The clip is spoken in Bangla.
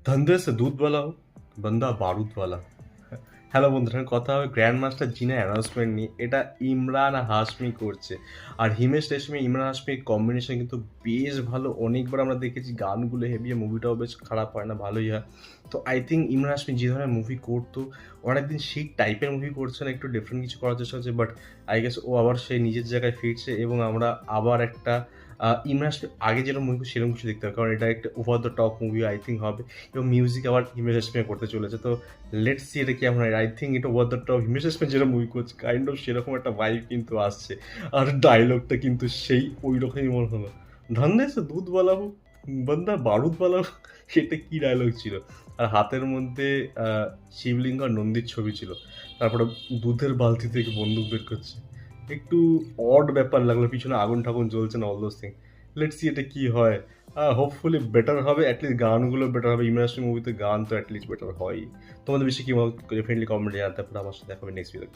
धंधे से दूध वाला हो बंदा বারুদ वाला। হ্যালো বন্ধুরা, কথা হবে গ্র্যান্ড মাস্টার জিনা অ্যানাউন্সমেন্ট নিয়ে। এটা ইমরান হাশমি করছে, আর হিমেশ রেশমি ইমরান হাশমির কম্বিনেশন কিন্তু বেশ ভালো। অনেকবার আমরা দেখেছি গানগুলো হেভি, মুভিটাও বেশ খারাপ হয় না, ভালোই হয়। তো আই থিঙ্ক ইমরান হাশমি যে ধরনের মুভি করতো, অনেকদিন সেই টাইপের মুভি করছে না, একটু ডিফারেন্ট কিছু করার চেষ্টা হচ্ছে। বাট আই গেস ও আবার সেই নিজের জায়গায় ফিরছে, এবং আমরা আবার একটা ইমরান হাশমি আগে যেরকম মুভি সেরকম কিছু দেখতে হবে, কারণ এটা একটা over the top movie I think হবে। এবং মিউজিক আবার হিমেশ রেশমিয়া করতে চলেছে। তো লেটস সি এটা কেমন হয়। আই থিঙ্ক এটা over the top Himesh Reshammiya যেটা মুভি করছে কাইন্ড অফ সেরকম একটা ভাইব কিন্তু আসছে। আর ডায়লগটা কিন্তু সেই ওই রকমই মনে হলো, ধন্দে সে দুধ বালা হোক বান্দা বারুদ বালা হোক। এটা কি ডায়লগ ছিল! আর হাতের মধ্যে শিবলিঙ্গ আর নন্দীর ছবি ছিল, তারপরে দুধের বালতি থেকে বন্দুক বের করছে। একটু অড ব্যাপার লাগলো, পিছনে আগুন ঠাগুন জ্বলছে না, all those thing. Let's see এটা কি হয়। হোপফুলি বেটার হবে, অ্যাটলিস্ট গানগুলো বেটার হবে। ইমার্সিভ মুভিতে গান তো অ্যাটলিস্ট বেটার হয়। তোমাদের বেশি কি ডেফিনেটলি কমেন্টে জানাতে পারো। আমার সাথে দেখা হবে নেক্সট ভিডিও।